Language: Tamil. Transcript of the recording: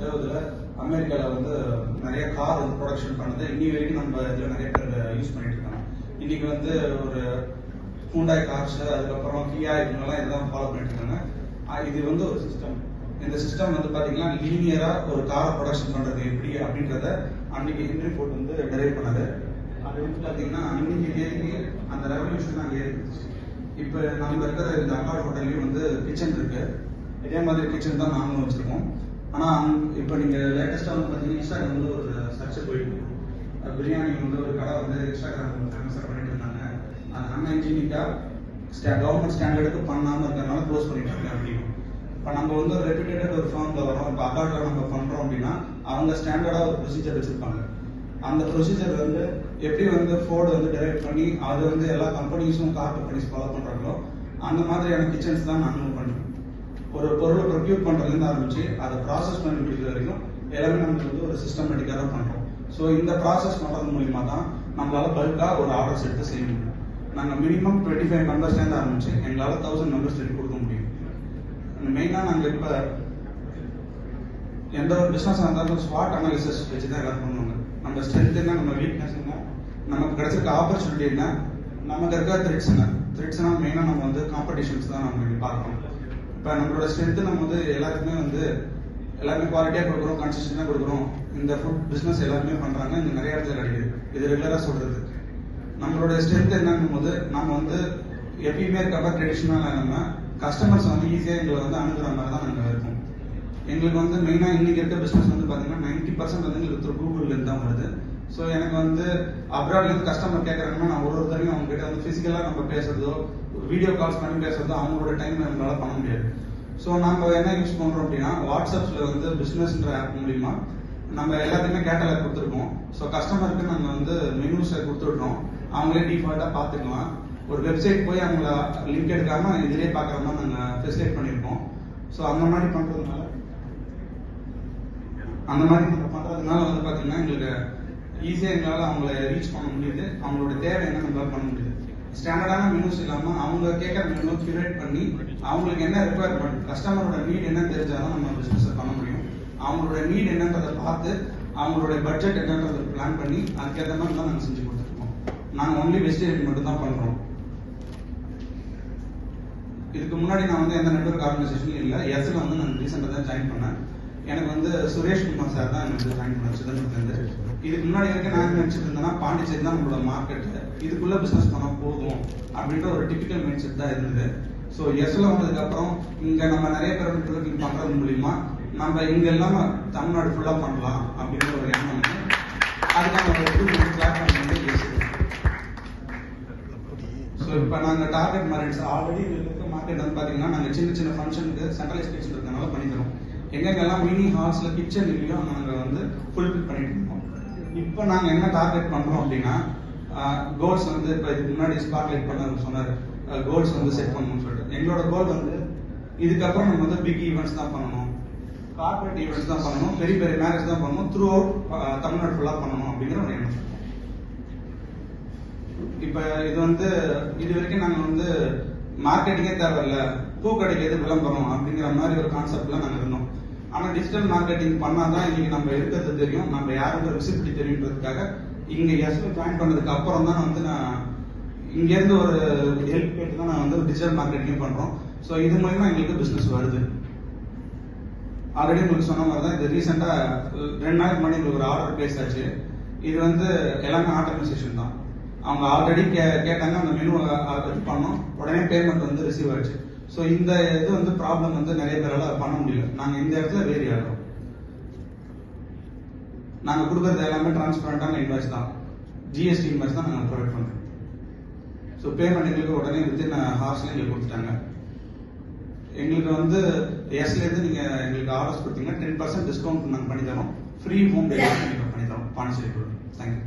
1970 அமெரிக்காவில் வந்து நிறைய கார் வந்து ப்ரொடக்ஷன் பண்ணது. இன்னி வரைக்கும் நம்ம இதில் நிறைய பேர் யூஸ் பண்ணிட்டு இருக்காங்க. இன்னைக்கு வந்து ஒரு ஹூண்டாய் கார்ஸ், அதுக்கப்புறம் கியா, இவங்கெல்லாம் இதெல்லாம் ஃபாலோ பண்ணிட்டு இருக்காங்க. இது வந்து ஒரு சிஸ்டம். இந்த சிஸ்டம் வந்து பார்த்தீங்கன்னா லீனியரா ஒரு காரை ப்ரொடக்ஷன் பண்றது எப்படி அப்படின்றத அன்னைக்கு ஹென்ரி ஃபோர்ட் வந்து டெரைவ் பண்ணது. அது வந்து பார்த்தீங்கன்னா இன்னைக்கு அந்த ரெவல்யூஷன் அங்கே இருக்கு. இப்போ நம்ம இருக்கிற இந்த அக்கார்ட் ஹோட்டல்லையும் வந்து கிச்சன் இருக்கு. இதே மாதிரி கிச்சன் தான் நாங்களும் வச்சிருக்கோம். ஆனால் இப்போ நீங்கள் லேட்டஸ்ட்டாக வந்து பார்த்தீங்கன்னா இன்ஸ்டாகிராமில் ஒரு சர்ச்சை போயிட்டு பிரியாணி வந்து ஒரு கடை வந்து இன்ஸ்டாகிராம் ஃபேமஸாக பண்ணிட்டு இருந்தாங்க. அது அன்ஹைஜீனிக்காக கவர்மெண்ட் ஸ்டாண்டர்டுக்கு பண்ணாமல் இருக்கிறதுனால க்ளோஸ் பண்ணிட்டு இருக்காங்க அப்படின்னு. இப்போ நம்ம வந்து ஒரு ரெப்யூட்டட் ஒரு ஃபார்மில் வரோம். இப்போ அக்கார்டில் நம்ம பண்ணுறோம் அப்படின்னா அவங்க ஸ்டாண்டர்டாக ஒரு ப்ரொசீஜர் வச்சுருப்பாங்க. அந்த ப்ரொசீஜர் வந்து எப்படி வந்து ஃபோர்டு வந்து டெரைவ் பண்ணி அது வந்து எல்லா கம்பெனிஸும் கார் கம்பெனிஸ் ஃபாலோ பண்ணுறாங்களோ அந்த மாதிரியான கிச்சன்ஸ் தான் நாங்களும் பண்ணுறோம். ஒரு பொருளை ப்ரொக்யூர் பண்ணுறதுலேருந்து ஆரம்பிச்சு அதை ப்ராசஸ் பண்ணி முடிக்கிற வரைக்கும் எல்லாமே நமக்கு வந்து ஒரு சிஸ்டமேட்டிக்காக தான் பண்ணுறோம். ஸோ இந்த ப்ராசஸ் பண்ணுறது மூலிமா தான் நம்மளால் பல்காக ஒரு ஆர்டர்ஸ் எடுத்து செய்ய முடியும். நாங்கள் மினிமம் 25 மெம்பர்ஸ்லேருந்து ஆரம்பிச்சு எங்களால் 1000 மெம்பர்ஸ் எடுத்து கொடுக்க முடியும். மெயினாக நாங்கள் இப்போ எந்த ஒரு பிஸ்னஸ் இருந்தாலும் ஸ்வாட் அனாலிசிஸ் வச்சு தான் எல்லாரும் பண்ணுவாங்க. நம்ம ஸ்ட்ரென்த் என்ன, நம்ம வீக்னஸ் என்ன, நமக்கு கிடைச்சிருக்க ஆப்பர்ச்சுனிட்டி என்ன, நமக்கு இருக்க த்ரெட்ஸ் என்ன. த்ரெட்ஸ்னா மெயினாக நம்ம வந்து காம்படிஷன்ஸ் தான் நம்ம இங்கே பார்க்கணும். இப்போ நம்மளோட ஸ்ட்ரென்த்து நம்ம வந்து எல்லாருக்குமே குவாலிட்டியாக கொடுக்குறோம், கன்சிஸ்டண்டாக கொடுக்குறோம். இந்த ஃபுட் பிஸ்னஸ் எல்லாருமே பண்ணுறாங்க, இங்கே நிறைய இடத்துல கிடைக்குது. இது ரெகுலராக சொல்கிறது. நம்மளோட ஸ்ட்ரென்த் என்னன்னும் போது நம்ம வந்து எப்பயுமே இருக்கப்ப ட்ரெடிஷ்னலாக நம்ம கஸ்டமர்ஸ் வந்து ஈஸியாக எங்களை வந்து அணுகிற மாதிரி தான் நாங்கள் இருக்கோம். எங்களுக்கு வந்து மெயினாக இன்னைக்கு இருக்க பிஸ்னஸ் வந்து பார்த்தீங்கன்னா 90% வந்து எங்களுக்கு கூகுள்லேருந்து தான் வருது. ஸோ எனக்கு வந்து அப்ராட்லேருந்து கஸ்டமர் கேட்குறாங்கன்னா நான் ஒரு தடவையும் அவங்க கிட்ட வந்து ஃபிசிக்கலாக நம்ம பேசுறதோ வீடியோ கால்ஸ் பண்ணி பேசுறதோ அவங்களோட டைம் நம்மளால பண்ண முடியாது. ஸோ நம்ம என்ன யூஸ் பண்ணுறோம் அப்படின்னா வாட்ஸ்அப்பில் வந்து பிஸ்னஸ்ன்ற ஆப் மூலிமா நம்ம எல்லாத்தையுமே கேட்டலாக் கொடுத்துருக்கோம். ஸோ கஸ்டமருக்கு நாங்கள் வந்து மெனூஸை கொடுத்துட்றோம். அவங்களே டிஃபால்ட்டாக பார்த்துக்கலாம். ஒரு வெப்சைட் போய் அவங்கள லிங்க் எடுக்காம இதிலே பார்க்குற மாதிரி நாங்கள் ஃபெசிலேட் பண்ணியிருக்கோம். ஸோ அந்த மாதிரி பண்ணுறதுனால வந்து பார்த்தீங்கன்னா எங்களுக்கு ஈஸியாக எங்களால் அவங்கள ரீச் பண்ண முடியுது. அவங்களோட தேவை என்ன நம்மளால் பண்ண முடியுது. ஸ்டாண்டர்டான மெனூஸ் இல்லாமல் அவங்க கேட்குற மெனு கியூரேட் பண்ணி அவங்களுக்கு என்ன ரெக்குவயர்மெண்ட், கஸ்டமரோட நீட் என்னன்னு தெரிஞ்சாலும் நம்ம பிஸ்னஸை பண்ண முடியும். அவங்களோட நீட் என்னன்றதை பார்த்து அவங்களோட பட்ஜெட் என்னன்றதை பிளான் பண்ணி அதுக்கேற்ற மாதிரி தான் நாங்கள் செஞ்சு கொடுத்துருக்கோம். நாங்கள் ஒன்லி வெஜிடேரியன் மட்டும் தான் பண்ணுறோம். இதுக்கு முன்னாடி நான் வந்து எந்த நெட்வொர்க் ஆர்கனைசேஷனும் இல்லை. எஸ்ல வந்து நான் ரீசெண்டாக தான் ஜாயின் பண்ணேன். எனக்கு வந்து சுரேஷ் குமார் சார் தான் எனக்கு ஜாயின் பண்ண சிதம்பரத்துலேருந்து. இதுக்கு முன்னாடி வரைக்கும் நான் நினைச்சிட்டு இருந்தேன்னா பாண்டிச்சேரி தான் நம்மளோட மார்க்கெட், இதுக்குள்ள பிசினஸ் பண்ண போதும் அப்படின்ற ஒரு டிபிக்கல் மைண்ட் செட் தான் இருந்தது. ஸோ எஸ்ல வந்ததுக்கு அப்புறம் இங்க நம்ம நிறைய பேர் நெட்வொர்க்கிங் பண்றது மூலியமா நம்ம இங்க இல்லாம தமிழ்நாடு ஃபுல்லா பண்ணலாம் அப்படின்ற ஒரு எண்ணம் வந்து அதுக்கான ஒரு பிளாட்ஃபார்ம் வந்து பேசுகிறோம். ஸோ இப்போ நாங்கள் டார்கெட் மார்க்கெட்ஸ் ஆல்ரெடி இருக்க மார்க்கெட் வந்து பார்த்தீங்கன்னா நாங்கள் சின்ன சின்ன ஃபங்க்ஷனுக்கு சென்ட்ரலைஸ் கிச்சன் இருக்கனால பண்ணித்தரோம். எங்கெங்கெல்லாம் மினி ஹால்ஸில் கிச்சன் இல்லையோ நாங்கள் வந்து ஃபுல்ஃபில் பண்ணிட்டு இருக்கோம். இப்போ நாங்கள் என்ன டார்கெட் பண்ணுறோம் அப்படின்னா கோல்ஸ் வந்து இப்போ இதுக்கு முன்னாடி ஸ்பாட்லைட் பண்ண சொன்னார், கோல்ஸ் வந்து செட் பண்ணணும்னு சொல்லிட்டு எங்களோட கோல் வந்து இதுக்கப்புறம் நம்ம வந்து பிக் ஈவெண்ட்ஸ் தான் பண்ணணும், கார்பரேட் ஈவெண்ட்ஸ் தான் பண்ணணும், பெரிய பெரிய மேரேஜ் தான் பண்ணணும், த்ரூ அவுட் தமிழ்நாடு ஃபுல்லாக பண்ணணும் அப்படிங்கிற ஒரு எண்ணம். இப்போ இது வந்து இது வரைக்கும் நாங்கள் வந்து மார்க்கெட்டிங்கே தேவையில்ல, பூ கிடைக்கிறது விளம்பரம் அப்படிங்கிற மாதிரி ஒரு கான்செப்ட்லாம் நாங்கள் இருந்தோம். ஆனால் டிஜிட்டல் மார்க்கெட்டிங் பண்ணாதான் இன்னைக்கு நம்ம இருக்கிறது தெரியும், நம்ம யாருக்கு விசிபிலிட்டி தெரியுன்றதுக்காக இங்கே எஸ்ல ஜாயின் பண்ணதுக்கு அப்புறம் தான் வந்து நான் இங்கேருந்து ஒரு ஹெல்ப் கேட்டு தான் நான் வந்து டிஜிட்டல் மார்க்கெட்டிங் பண்ணுறோம். ஸோ இது மூலமா எங்களுக்கு பிஸ்னஸ் வருது. ஆல்ரெடி உங்களுக்கு சொன்ன மாதிரி தான் இது ரீசெண்டாக 2 நாளைக்கு முன்னாடி எங்களுக்கு ஒரு ஆர்டர் பிளேஸ் ஆச்சு. இது வந்து எல்லாமே ஆட்டோமைசேஷன் தான். அவங்க ஆல்ரெடி கேட்டாங்க, அந்த மெனு இது பண்ணோம், உடனே பேமெண்ட் வந்து ரிசீவ் ஆச்சு. ஸோ இந்த இது வந்து ப்ராப்ளம் வந்து நிறைய பேரால் பண்ண முடியல. நாங்கள் இந்த இடத்துல வேரி ஆகிறோம். நாங்கள் கொடுக்குறது எல்லாமே டிரான்ஸ்பரண்டான இன்வாய்ஸ் தான், ஜிஎஸ்டி இன்வாய்ஸ் தான் நாங்கள் ப்ரொவைட் பண்ணுறோம். ஸோ பேமெண்ட் எங்களுக்கு உடனே வித்தின் ஹார்ஸ்ல எங்களுக்கு கொடுத்துட்டாங்க. எங்களுக்கு வந்து எஸ்லேருந்து நீங்கள் எங்களுக்கு ஆர்டர்ஸ் கொடுத்தீங்கன்னா 10% டிஸ்கவுண்ட் நாங்கள் பண்ணி தரோம். ஃப்ரீ ஹோம் டெலிவரி பண்ணி தரோம் பாண்டிச்சேரி. தேங்க்யூ.